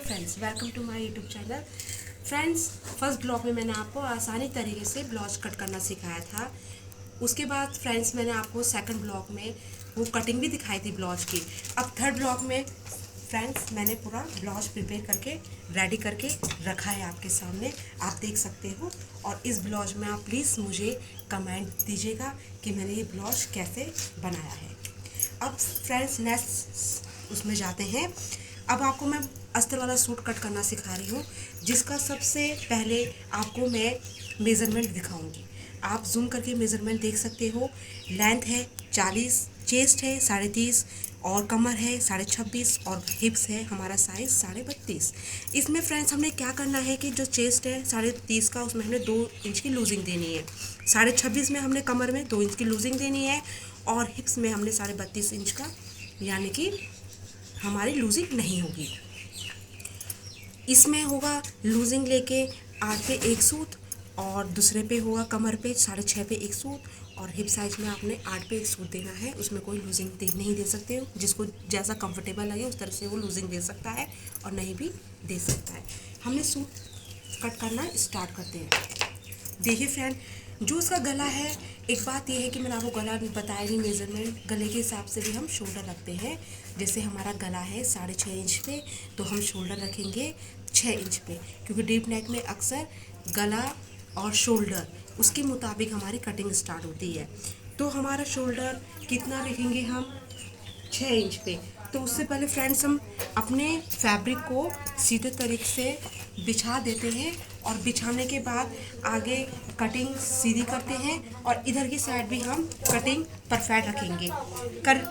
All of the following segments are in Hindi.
Friends, welcome to my YouTube channel. Friends, first blog में मैंने आपको आसानी तरीके से ब्लाउज कट करना सिखाया था। उसके बाद फ्रेंड्स मैंने आपको सेकंड ब्लॉग में वो कटिंग भी दिखाई थी ब्लाउज की। अब थर्ड ब्लॉग में फ्रेंड्स मैंने पूरा ब्लाउज प्रिपेयर करके रेडी करके रखा है आपके सामने, आप देख सकते हो। और इस ब्लाउज में आप प्लीज़ मुझे कमेंट दीजिएगा कि मैंने ये ब्लाउज कैसे बनाया है। अब फ्रेंड्स नेक्स्ट उसमें जाते हैं। अब आपको मैं अस्तर वाला सूट कट करना सिखा रही हूँ, जिसका सबसे पहले आपको मैं मेज़रमेंट दिखाऊंगी। आप जूम करके मेज़रमेंट देख सकते हो। लेंथ है 40, चेस्ट है 30.5 और कमर है 26.5 और हिप्स है हमारा साइज़ 32.5। इसमें फ्रेंड्स हमने क्या करना है कि जो चेस्ट है 30.5 का, उसमें हमने 2 इंच की लूजिंग देनी है। 26.5 में हमने कमर में 2 इंच की लूजिंग देनी है और हिप्स में हमने 32.5 इंच का, यानी कि हमारी लूजिंग नहीं होगी। इसमें होगा लूजिंग लेके 8 पे एक सूत और दूसरे पे होगा कमर पे 6.5 पे एक सूत और हिप साइज में आपने 8 पे एक सूत देना है। उसमें कोई लूजिंग नहीं दे सकते हो, जिसको जैसा कंफर्टेबल लगे उस तरह से वो लूजिंग दे सकता है और नहीं भी दे सकता है। हमने सूट कट करना स्टार्ट करते हैं। देखिए फ्रेंड, जो उसका गला है, एक बात ये है कि मैंने आपको गला बताया नहीं मेज़रमेंट। गले के हिसाब से भी हम शोल्डर रखते हैं। जैसे हमारा गला है 6.5 इंच पे, तो हम शोल्डर रखेंगे 6 इंच पे, क्योंकि डीप नेक में अक्सर गला और शोल्डर उसके मुताबिक हमारी कटिंग स्टार्ट होती है। तो हमारा शोल्डर कितना रखेंगे हम 6 इंच पे। तो उससे पहले फ्रेंड्स हम अपने फैब्रिक को सीधे तरीके से बिछा देते हैं और बिछाने के बाद आगे कटिंग सीधी करते हैं और इधर की साइड भी हम कटिंग परफेक्ट रखेंगे।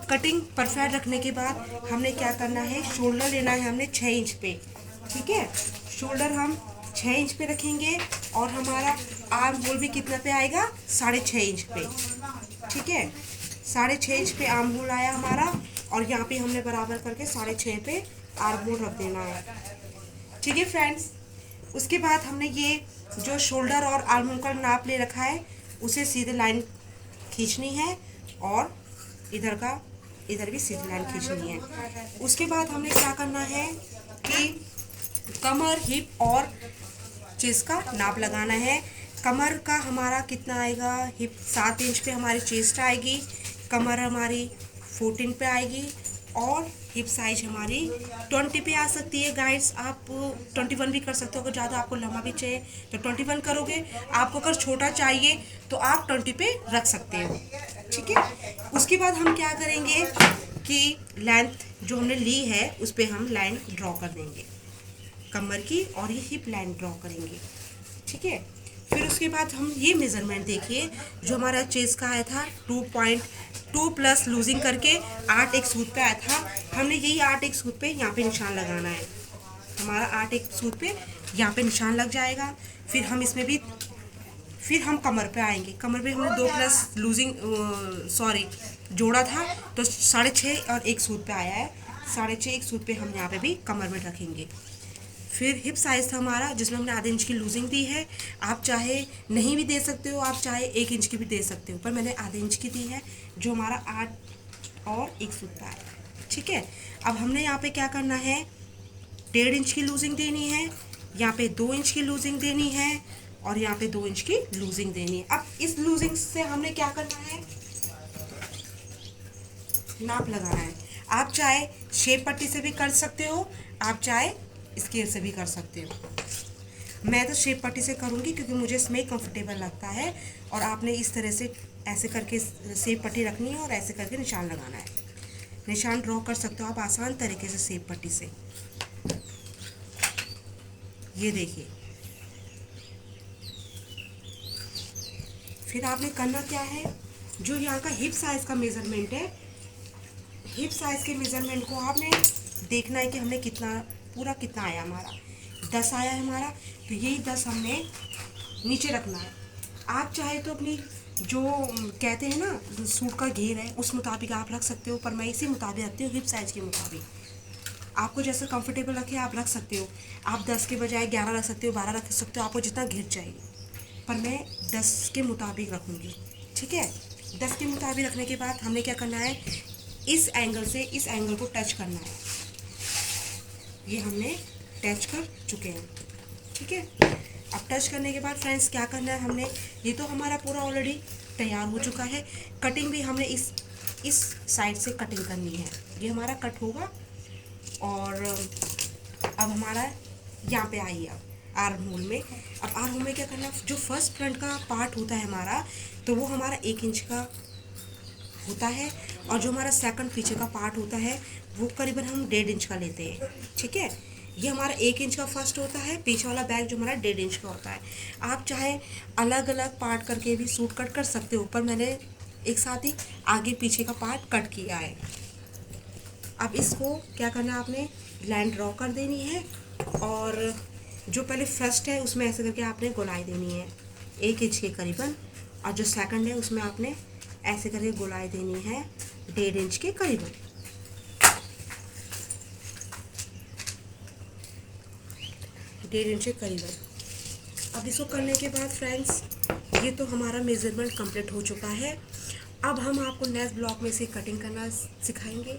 कटिंग परफेक्ट रखने के बाद हमने क्या करना है, शोल्डर लेना है हमने 6 इंच पे। ठीक है, शोल्डर हम 6 इंच पे रखेंगे और हमारा आर्म होल भी कितना पे आएगा, 6.5 इंच पे। ठीक है, 6.5 इंच पे आर्म होल आया हमारा और यहाँ पे हमने बराबर करके 6.5 पे आर्म होल रख देना है। ठीक है फ्रेंड्स, उसके बाद हमने ये जो शोल्डर और आर्म होल का नाप ले रखा है उसे सीधे लाइन खींचनी है और इधर भी सीधी लाइन खींचनी है। उसके बाद हमने क्या करना है कि कमर, हिप और चेस्ट का नाप लगाना है। कमर का हमारा कितना आएगा, हिप 7 इंच पे हमारी चेस्ट आएगी, कमर हमारी 14 पे आएगी और हिप साइज हमारी 20 पे आ सकती है। गाइड्स, आप 21 भी कर सकते हो। अगर ज़्यादा आपको लंबा भी चाहिए तो 21 करोगे। आपको अगर छोटा चाहिए तो आप 20 पे रख सकते हो। ठीक है, उसके बाद हम क्या करेंगे कि लेंथ जो हमने ली है उस पर हम लाइन ड्रॉ कर देंगे कमर की और ये हिप लाइन ड्रॉ करेंगे। ठीक है, फिर उसके बाद हम ये मेज़रमेंट देखिए, जो हमारा चेस्ट का आया था 2.2 प्लस लूजिंग करके 8 एक सूत पे आया था। हमने यही 8 एक सूत पे यहाँ पे निशान लगाना है। हमारा 8 एक सूत पे यहाँ पे निशान लग जाएगा। फिर हम इसमें भी फिर हम कमर पे आएंगे। कमर पे हमने 2 प्लस लूजिंग जोड़ा था तो 6.5 और एक सूत पे आया है। 6.5 एक सूत पे हम यहाँ पे भी कमर में रखेंगे। फिर हिप साइज़ था हमारा, जिसमें हमने आधे इंच की लूजिंग दी है। आप चाहे नहीं भी दे सकते हो, आप चाहे 1 इंच की भी दे सकते हो, पर मैंने आधे इंच की दी है, जो हमारा 8 और एक सूत का है। ठीक है, अब हमने यहाँ पे क्या करना है, 1.5 इंच की लूजिंग देनी है, यहाँ पे 2 इंच की लूजिंग देनी है और यहाँ पे 2 इंच की लूजिंग देनी है। अब इस लूजिंग से हमने क्या करना है, नाप लगाना है। आप चाहे शेप पट्टी से भी कर सकते हो, आप चाहे स्केल से भी कर सकते हो। मैं तो शेप पट्टी से करूँगी क्योंकि मुझे इसमें कंफर्टेबल लगता है। और आपने इस तरह से ऐसे करके शेप पट्टी रखनी है और ऐसे करके निशान लगाना है। निशान ड्रॉ कर सकते हो आप आसान तरीके से शेप पट्टी से। ये देखिए, फिर आपने करना क्या है, जो यहाँ का हिप साइज़ का मेज़रमेंट है, हिप साइज़ के मेज़रमेंट को आपने देखना है कि हमने पूरा कितना आया। हमारा 10 आया है हमारा, तो यही 10 हमने नीचे रखना है। आप चाहे तो अपनी जो कहते हैं ना सूट का घेर है उस मुताबिक आप रख सकते हो, पर मैं इसी मुताबिक रखती हूँ, हिप साइज़ के मुताबिक। आपको जैसे कंफर्टेबल रखे आप रख सकते हो। आप 10 के बजाय 11 रख सकते हो, 12 रख सकते हो, आपको जितना घेर चाहिए, पर मैं 10 के मुताबिक रखूँगी। ठीक है, 10 के मुताबिक रखने के बाद हमने क्या करना है, इस एंगल से इस एंगल को टच करना है। ये हमने टच कर चुके हैं। ठीक है, अब टच करने के बाद फ्रेंड्स क्या करना है हमने, ये तो हमारा पूरा ऑलरेडी तैयार हो चुका है। कटिंग भी हमने इस साइड से कटिंग करनी है, ये हमारा कट होगा। और अब हमारा यहाँ पे आइए, अब आर्म होल में, अब आर्म होल में क्या करना है, जो फर्स्ट फ्रंट का पार्ट होता है हमारा, तो वो हमारा 1 इंच का होता है, और जो हमारा सेकंड पीछे का पार्ट होता है वो करीबन हम 1.5 इंच का लेते हैं। ठीक है, ये हमारा 1 इंच का फर्स्ट होता है, पीछे वाला बैग जो हमारा 1.5 इंच का होता है। आप चाहे अलग अलग पार्ट करके भी सूट कट कर सकते हो, पर मैंने एक साथ ही आगे पीछे का पार्ट कट किया है। अब इसको क्या करना है, आपने लाइन ड्रॉ कर देनी है, और जो पहले फर्स्ट है उसमें ऐसे करके आपने गोलाई देनी है 1 इंच के करीबन, और जो सेकंड है उसमें आपने ऐसे करके गोलाई देनी है 1.5 इंच के करीबन। डेढ़ इंच के करीबन। अब इसको करने के बाद फ्रेंड्स, ये तो हमारा मेज़रमेंट कंप्लीट हो चुका है। अब हम आपको नेक्स्ट ब्लॉग में से कटिंग करना सिखाएंगे,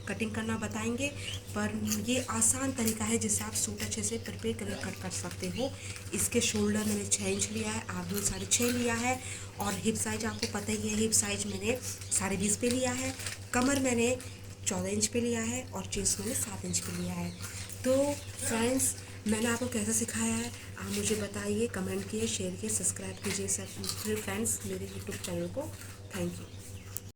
कटिंग करना बताएंगे, पर ये आसान तरीका है जिससे आप सूट अच्छे से प्रिपेयर करके कट कर सकते हो। इसके शोल्डर मैंने 6 इंच लिया है, आर्म 6.5 लिया है, और हिप साइज आपको पता ही है, हिप साइज मैंने 20.5 पे लिया है, कमर मैंने 14 इंच पे लिया है, और चेस्ट मैंने 7 इंच पे लिया है। तो फ्रेंड्स, मैंने आपको कैसे सिखाया है आप मुझे बताइए, कमेंट कीजिए, शेयर कीजिए, सब्सक्राइब कीजिए सब फ्रेंड्स मेरे यूट्यूब चैनल को। Thank you.